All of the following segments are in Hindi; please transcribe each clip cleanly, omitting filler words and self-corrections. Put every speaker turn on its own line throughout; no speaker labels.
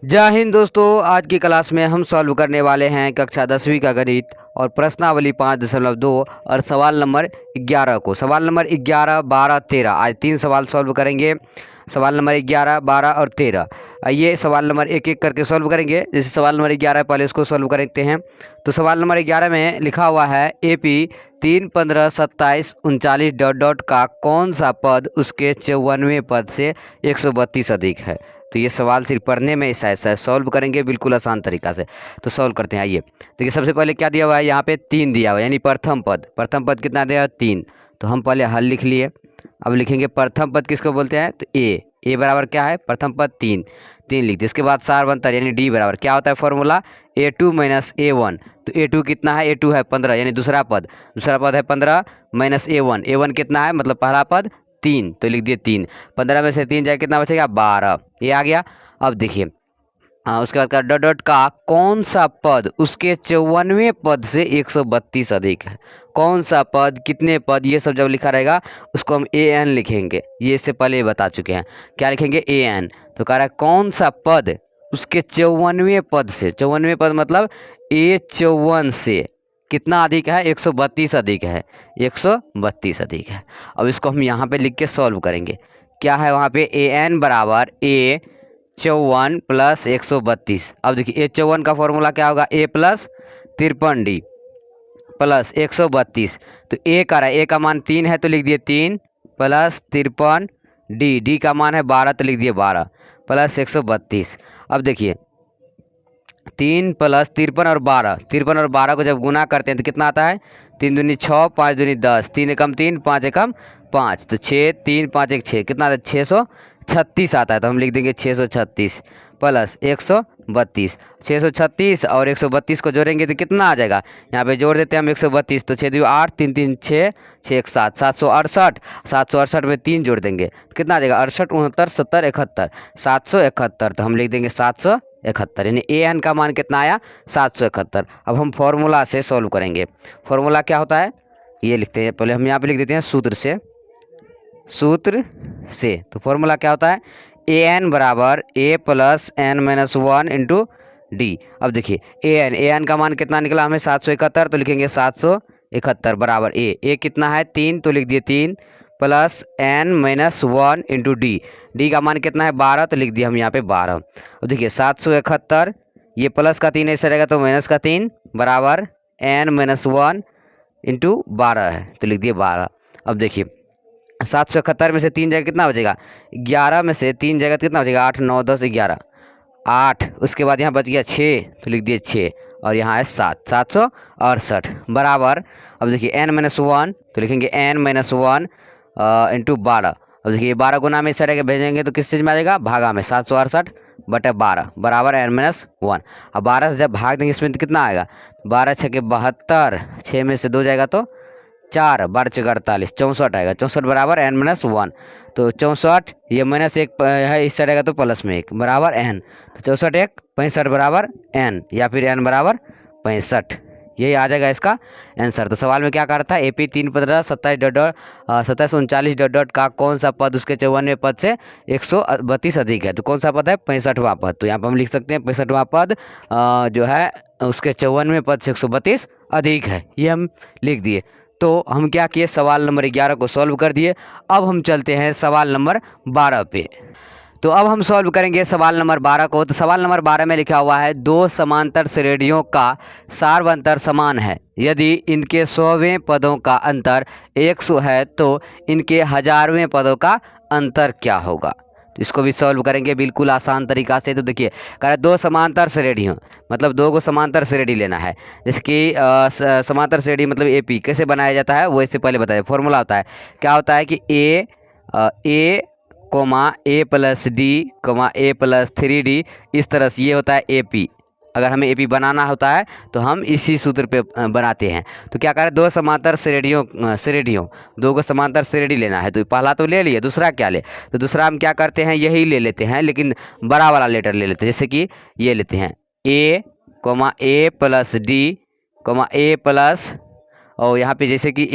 जय हिंद दोस्तों। आज की क्लास में हम सॉल्व करने वाले हैं कक्षा 10वीं का गणित और प्रश्नावली 5.2 और सवाल नंबर 11 को। सवाल नंबर 11, 12, 13 आज 3 सवाल सॉल्व करेंगे। सवाल नंबर 11, 12 और 13। आइए सवाल नंबर एक एक करके सॉल्व करेंगे। जैसे सवाल नंबर 11 पहले इसको सॉल्व करते हैं। तो सवाल नंबर 11 में लिखा हुआ है AP 3, 15, 27, 39 डॉट डॉट का कौन सा पद उसके 54वें पद से 132 अधिक है। तो ये सवाल सिर्फ पढ़ने में ऐसा ऐसा सॉल्व करेंगे बिल्कुल आसान तरीका से। तो सॉल्व करते हैं। आइए देखिए, सबसे पहले क्या दिया हुआ है, यहाँ पे 3 दिया हुआ है, यानी प्रथम पद कितना दिया है 3। तो हम पहले हल लिख लिए। अब लिखेंगे प्रथम पद किसको बोलते हैं, तो ए बराबर क्या है, प्रथम पद 3 लिख दिए। इसके बाद सारवंतर यानी डी बराबर क्या होता है फॉर्मूला, A2 - A1। तो A2 कितना है, A2 है 15, यानी दूसरा पद है 15 माइनस A1 कितना है, मतलब पहला पद 3, तो लिख दिए 3। 15 में से 3 जाए कितना बचेगा, 12। ये आ गया। अब देखिए उसके बाद का डॉट डॉट का कौन सा पद उसके 54वें पद से 132 अधिक है। कौन सा पद, कितने पद, ये सब जब लिखा रहेगा उसको हम AN लिखेंगे। ये इससे पहले बता चुके हैं, क्या लिखेंगे, AN। तो कह रहा है कौन सा पद उसके 54वें पद से, 54वें पद मतलब A54 से कितना अधिक है, 132 अधिक है, 132 अधिक है। अब इसको हम यहाँ पे लिख के सॉल्व करेंगे। क्या है वहाँ पे, AN बराबर A54 प्लस 132। अब देखिए A54 का फॉर्मूला क्या होगा, A प्लस 53D प्लस 132। तो A का रहा है, A का मान 3 है तो लिख दिए 3 प्लस 53D, D का मान है 12 तो लिख दिए 12 प्लस 132। अब देखिए 3 प्लस 53 और 12, 53 और 12 को जब गुना करते हैं तो कितना आता है, 3 दूनी 6, 5 दूनी 10, 3 एकम 3, 5 एकम 5, तो 6, 3, 5 एक 6, कितना आता है 636 आता है। तो हम लिख देंगे 636 प्लस 132। 636 और 132 को जोड़ेंगे तो कितना आ जाएगा, यहाँ पे जोड़ देते हैं हम 132। तो 6 2 8, 3 3 6, 6 1 7, 768। 768 में 3 जोड़ देंगे तो कितना आ जाएगा, 68, 69, 70, 71, 771। तो हम लिख देंगे 771, यानी AN का मान कितना आया, 771। अब हम फॉर्मूला से सॉल्व करेंगे। फॉर्मूला क्या होता है ये लिखते हैं, पहले हम यहाँ पे लिख देते हैं सूत्र से। तो फॉर्मूला क्या होता है, AN बराबर A plus N-1 into D. अब देखिए AN का मान कितना निकला हमें 771, तो लिखेंगे 771 बराबर A कितना है 3, तो लिख दिए 3 प्लस N-1 इंटू डी का मान कितना है 12, तो लिख दिया हम यहाँ पे 12। अब देखिए 771, ये प्लस का 3 ऐसा रहेगा तो माइनस का 3 बराबर N-1 इंटू 12 है, तो लिख दिए 12। अब देखिए 771 में से 3 जगह कितना बचेगा, 11 में से 3 जगह कितना बचेगा, 8, 9, 10, 11, 8। उसके बाद यहाँ बच गया 6, तो लिख दिए 6 और यहाँ है 768 बराबर। अब देखिए N-1, तो लिखेंगे N-1 इंटू 12। अब देखिए 12 गुना में इस तरह के भेजेंगे तो किस चीज़ में आ जाएगा, भागा में, 768/12 बराबर N-1। अब 12 से जब भाग देंगे इसमें तो कितना आएगा, 12 छः के 72, 6 में से 2 जाएगा तो 4, 12 चौके 48, 64 आएगा। 64 बराबर N-1। तो 64, ये -1 है इस रहेगा तो प्लस में 1 बराबर N। तो 64 1 65 बराबर N, या फिर N बराबर 65। यही आ जाएगा इसका आंसर। तो सवाल में क्या कर रहा था, AP 3, 15, 27 27, 39 डॉट डॉट का कौन सा पद उसके 54वें पद से 132 अधिक है। तो कौन सा पद है, 65वां पद। तो यहाँ पर हम लिख सकते हैं 65वां पद जो है उसके 54वें पद से 132 अधिक है, ये हम लिख दिए। तो हम क्या किए, सवाल नंबर 11 को सॉल्व कर दिए। अब हम चलते हैं सवाल नंबर 12 पे। तो अब हम सॉल्व करेंगे सवाल नंबर 12 को। तो सवाल नंबर 12 में लिखा हुआ है, 2 समांतर श्रेणियों का सारवंतर समान है। यदि इनके 100वें पदों का अंतर 100 है तो इनके 1000वें पदों का अंतर क्या होगा। तो इसको भी सॉल्व करेंगे बिल्कुल आसान तरीका से। तो देखिए कह रहा है 2 समांतर श्रेणियों, मतलब 2 को समांतर श्रेणी लेना है। जैसे कि समांतर श्रेणी मतलब AP कैसे बनाया जाता है वो इससे पहले बताया। फॉर्मूला होता है, क्या होता है कि A A plus D A plus 3D, इस तरह से ये होता है AP। अगर हमें AP बनाना होता है तो हम इसी सूत्र पे बनाते हैं। तो क्या करें, 2 समांतर श्रेणियों 2 को समांतर श्रेणी लेना है। तो पहला तो ले लिए, दूसरा क्या ले, तो दूसरा हम क्या करते हैं, यही ले लेते हैं लेकिन बड़ा वाला लेटर ले लेते हैं। जैसे कि ये लेते हैं A plus D A plus, और यहाँ पे जैसे कि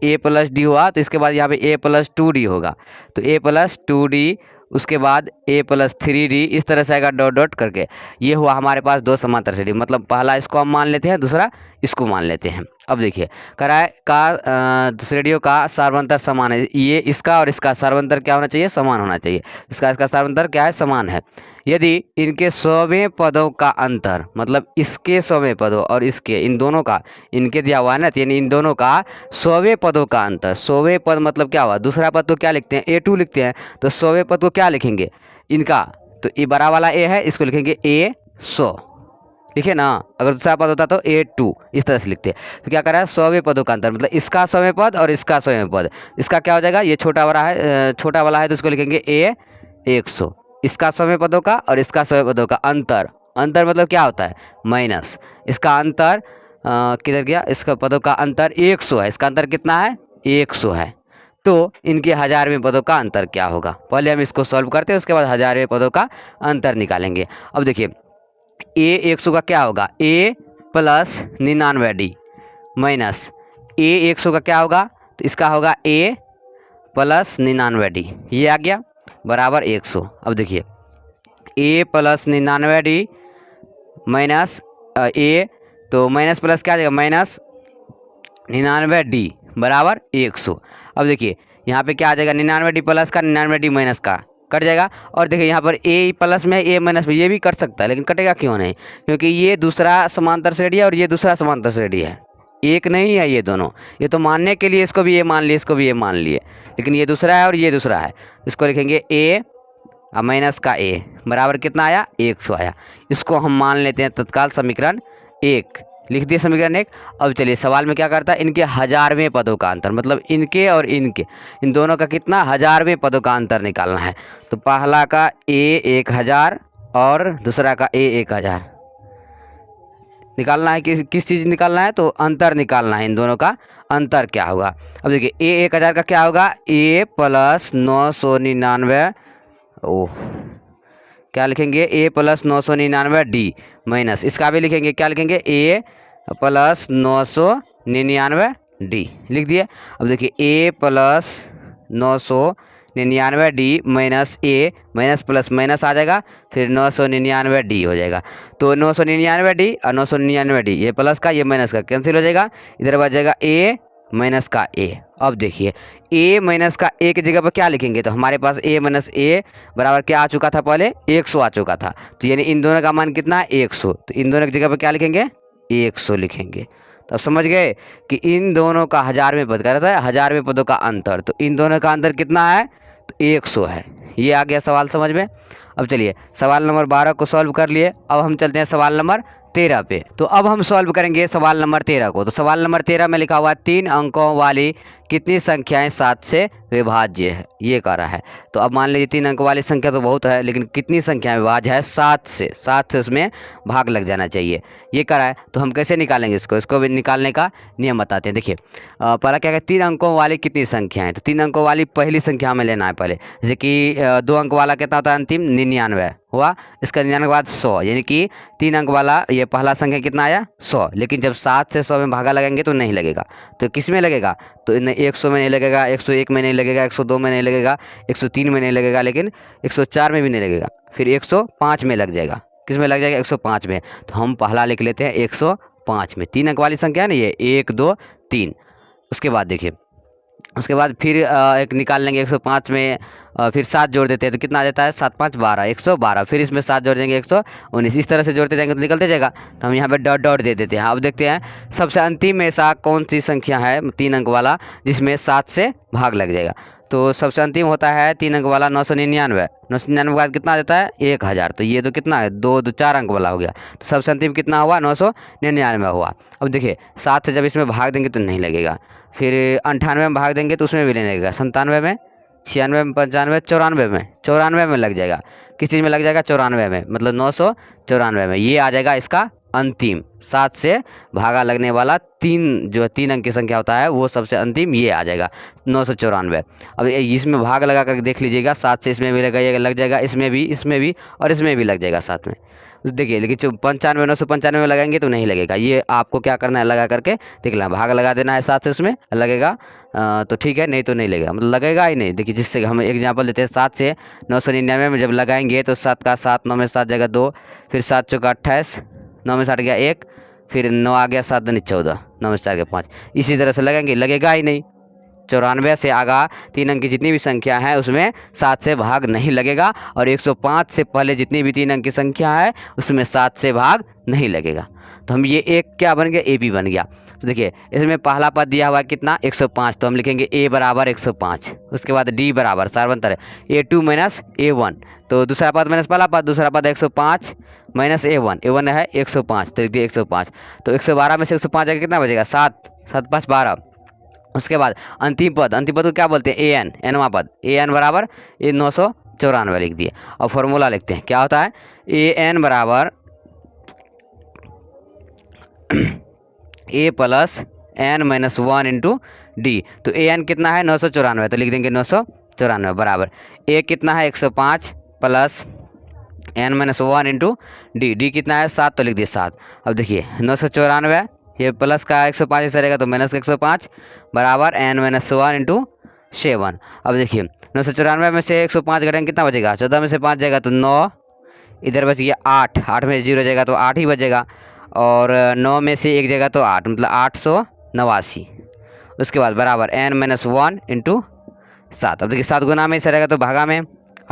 A प्लस D हुआ तो इसके बाद यहाँ पे A प्लस 2D होगा। तो A प्लस 2D उसके बाद a प्लस 3d इस तरह से आएगा डॉट डॉट करके। ये हुआ हमारे पास दो समांतर श्रेणी, मतलब पहला इसको हम मान लेते हैं, दूसरा इसको मान लेते हैं। अब देखिए कराए का श्रेणियों का सार्वंतर समान है, ये इसका और इसका सार्वंतर क्या होना चाहिए, समान होना चाहिए। इसका सार्वंतर क्या है, समान है। यदि इनके 100वें पदों का अंतर, मतलब इसके 100वें पदों और इसके, इन दोनों का, इनके दिया हुआ है ना, यानी इन दोनों का 100वें पदों का अंतर, 100वें पद मतलब क्या हुआ, दूसरा पद तो क्या लिखते हैं, a2 लिखते हैं, तो 100वें पद को क्या लिखेंगे इनका, तो ये बड़ा वाला a है, इसको लिखेंगे a100, ठीक है ना। अगर दूसरा पद होता तो a2 इस तरह से लिखते हैं। तो क्या कर रहा है, 100वें पदों का अंतर, मतलब इसका 100वें पद और इसका 100वें पद, इसका क्या हो जाएगा, ये छोटा वाला है, छोटा वाला है तो इसको लिखेंगे a100। इसका 100वें पदों का और इसका 100वें पदों का अंतर, अंतर मतलब क्या होता है, माइनस। इसका अंतर किधर गया, इसका पदों का अंतर 100 है, इसका अंतर कितना है, 100 है। तो इनके 1000वें पदों का अंतर क्या होगा, पहले हम इसको सॉल्व करते हैं, उसके बाद 1000वें पदों का अंतर निकालेंगे। अब देखिए a100 का क्या होगा, a plus 99d minus a100 का क्या होगा, तो इसका होगा a प्लस 99d, ये आ गया बराबर 100। अब देखिए a plus 99d minus a, तो माइनस प्लस क्या आ जाएगा, माइनस 99d बराबर 100। अब देखिए यहाँ पे क्या आ जाएगा, 99d प्लस का 99d माइनस का कट जाएगा। और देखिए यहाँ पर a प्लस में a माइनस में, ये भी कट सकता है लेकिन कटेगा क्यों नहीं, क्योंकि ये दूसरा समांतर श्रेणी है और ये दूसरा समांतर श्रेणी है, एक नहीं है ये दोनों। ये तो मानने के लिए इसको भी ये मान लिए, इसको भी ये मान लिए, लेकिन ये दूसरा है और ये दूसरा है। इसको लिखेंगे a और माइनस का a बराबर कितना आया, 100 आया। इसको हम मान लेते हैं तत्काल समीकरण 1, लिख दिए समीकरण 1। अब चलिए सवाल में क्या करता है, इनके 1000वें पदों का अंतर, मतलब इनके और इनके, इन दोनों का कितना, 1000वें पदों का अंतर निकालना है। तो पहला का a 1000 और दूसरा का a 1000 निकालना है। किस चीज़ निकालना है, तो अंतर निकालना है, इन दोनों का अंतर क्या होगा। अब देखिए a 1000 का क्या होगा, a प्लस 999, ओह क्या लिखेंगे, a प्लस 999d माइनस, इसका भी लिखेंगे, क्या लिखेंगे, a प्लस 999d लिख दिए। अब देखिए a plus 999d minus a, minus plus minus आ जाएगा, फिर 999d हो जाएगा। तो 999d और 999d, ये प्लस का ये माइनस का कैंसिल हो जाएगा, इधर बच जाएगा a माइनस का a। अब देखिए a माइनस का a की जगह पर क्या लिखेंगे, तो हमारे पास a माइनस a बराबर क्या आ चुका था, पहले 100 आ चुका था, तो यानी इन दोनों का मान कितना है, 100। तो इन दोनों की जगह पर क्या लिखेंगे, 100 लिखेंगे। तो अब समझ गए कि इन दोनों का 1000वें पद का रहता है, 1000वें पदों का अंतर, तो इन दोनों का अंतर कितना है, तो 100 है। ये आ गया सवाल समझ में। अब चलिए सवाल नंबर 12 को सॉल्व कर लिए, अब हम चलते हैं सवाल नंबर 13 पे। तो अब हम सॉल्व करेंगे सवाल नंबर 13 को। तो सवाल नंबर 13 में लिखा हुआ है 3 अंकों वाली कितनी संख्याएं 7 से विभाज्य है, ये कह रहा है। तो अब मान लीजिए 3 अंक वाली संख्या तो बहुत है, लेकिन कितनी संख्या विभाज्य है, 7 से, 7 से उसमें भाग लग जाना चाहिए, ये कह रहा है। तो हम कैसे निकालेंगे इसको भी निकालने का नियम बताते हैं। देखिए पहला क्या है, 3 अंकों वाली कितनी संख्याएं, तो 3 अंकों वाली पहली संख्या हमें लेना है पहले। जैसे कि 2 अंक वाला कितना होता है, अंतिम 99 हुआ, इसका 99 के बाद 100, यानी कि 3 अंक वाला ये पहला संख्या कितना आया, 100। लेकिन जब 7 से 100 में भागा लगेंगे तो नहीं लगेगा, तो किस में लगेगा, तो 100 में नहीं लगेगा, 101 में नहीं लगेगा, 102 में नहीं लगेगा, 103 में नहीं लगेगा, लेकिन 104 में भी नहीं लगेगा, फिर 105 में लग जाएगा। किस में लग जाएगा, 105 में। तो हम पहला लिख लेते हैं 105 में, 3 अंक वाली संख्या है ना ये, 1 2 3। उसके बाद देखिए, उसके बाद फिर एक निकाल लेंगे 105 में, फिर 7 जोड़ देते हैं तो कितना आ जाता है, 7 5 12, 112, फिर इसमें 7 जोड़ देंगे 119, इस तरह से जोड़ते जाएंगे तो निकलते जाएगा। तो हम यहाँ पे डॉट डॉट दे देते हैं। अब देखते हैं सबसे अंतिम में ऐसा कौन सी संख्या है 3 अंक वाला जिसमें 7 से भाग लग जाएगा। तो सबसे अंतिम होता है 3 अंक वाला 999, 999 के बाद कितना आ जाता है, 1000। तो ये तो कितना है, 2 2 4 अंक वाला हो गया। तो सबसे अंतिम कितना हुआ, 999 हुआ। अब देखिए 7 से जब इसमें भाग देंगे तो नहीं लगेगा, फिर 98 में भाग देंगे तो उसमें भी नहीं लगेगा, 97 में, 96 में, 95, 94 में लग जाएगा। किस चीज़ में लग जाएगा, 94 में, मतलब 994 में। ये आ जाएगा इसका अंतिम, 7 से भागा लगने वाला 3 अंक की संख्या होता है वो सबसे अंतिम ये आ जाएगा 994। अब इसमें भाग लगा करके देख लीजिएगा, 7 से इसमें भी लग जाएगा, इसमें भी और इसमें भी लग जाएगा साथ में। देखिए लेकिन 95 995 में लगाएंगे तो नहीं लगेगा। ये आपको क्या करना है, लगा करके देख लेना, भाग लगा देना है 7 से, उसमें लगेगा तो ठीक है, नहीं तो नहीं लगेगा, मतलब लगेगा ही नहीं। देखिए जिससे हम एग्जांपल देते हैं 7 से 999 में जब लगाएंगे तो 7 का 7, 9 में 7 जगह 2, फिर 7 चौका 28, 9 में 7 गया 1, फिर 9 आ गया 7 दूनी 14, 9 में 4 गया 5, इसी तरह से लगाएंगे, लगेगा ही नहीं। 94 से आगा 3 अंक की जितनी भी संख्या है उसमें 7 से भाग नहीं लगेगा, और 105 से पहले जितनी भी 3 अंक की संख्या है उसमें 7 से भाग नहीं लगेगा। तो हम ये एक क्या बन गया, AP बन गया। तो देखिए इसमें पहला पद दिया हुआ है कितना, 105, तो हम लिखेंगे A बराबर 105। उसके बाद D बराबर सारबंतर है A2 माइनस A1, तो दूसरा पद माइनस पहला पद, दूसरा पद 105 माइनस A1, A1 है 105, तो लिख दिए 105। तो 112 में से 105 जाकर कितना बचेगा, 7, 7 5 12। उसके बाद अंतिम पद को क्या बोलते हैं, AN, एनवा पद, AN बराबर ये 994 लिख दिए। और फॉर्मूला लिखते हैं, क्या होता है, AN बराबर A plus N minus 1 into D। तो AN कितना है 994, तो लिख देंगे 994 बराबर A कितना है 105 plus N minus 1 into D कितना है 7, तो लिख दिए 7। अब देखिए 994, ये प्लस का 105 ऐसा रहेगा तो माइनस का 105 बराबर N माइनस 1 इंटू 7। अब देखिए 994 में से 105 घटेंगे कितना बचेगा, 14 में से 5 जाएगा तो 9, इधर बच गया 8, 8 में 0 जाएगा तो 8 ही बचेगा, और 9 में से 1 जाएगा तो 8, मतलब 889। उसके बाद बराबर N माइनस 1 इंटू 7। अब देखिए 7 गुना में ऐसा रहेगा तो भागा में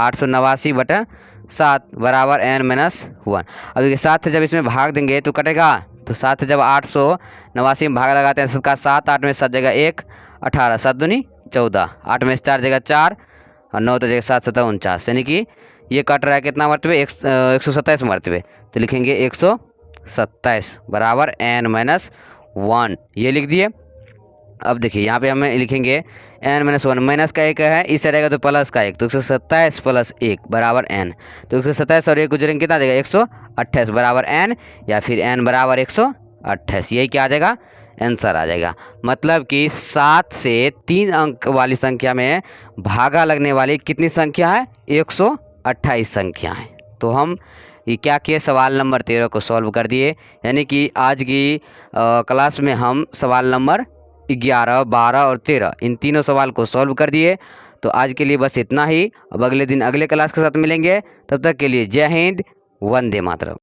889/7 बराबर N माइनस 1। अब देखिए 7 से जब इसमें भाग देंगे तो कटेगा, तो 7 से जब 889 में भाग लगाते हैं, 7 का 7, 8 में 7 जगह 1, 18, 7 दूनी 14, 8 में 4 जगह 4, और 9 तो जगह 7 7 49, यानी कि ये कट रहा है कितना मरतबे, 127 मरतबे, तो लिखेंगे 127 बराबर N माइनस 1, ये लिख दिए। अब देखिए यहाँ पे हमें लिखेंगे N माइनस 1, माइनस का 1 है, इस रहेगा तो प्लस का 1, तो 127 प्लस 1 बराबर N। तो 127 और 1 गुजरेंगे कितना देगा, 128 बराबर N, या फिर N बराबर 128, यही क्या आ जाएगा, आंसर आ जाएगा। मतलब कि 7 से 3 अंक वाली संख्या में भागा लगने वाली कितनी संख्या है, 128 संख्या है। तो हम ये क्या किए, सवाल नंबर 13 को सॉल्व कर दिए। यानी कि आज की क्लास में हम सवाल नंबर 11, 12 और 13 इन तीनों सवाल को सॉल्व कर दिए। तो आज के लिए बस इतना ही। अब अगले दिन अगले क्लास के साथ मिलेंगे, तब तक के लिए जय हिंद, वंदे मातरम।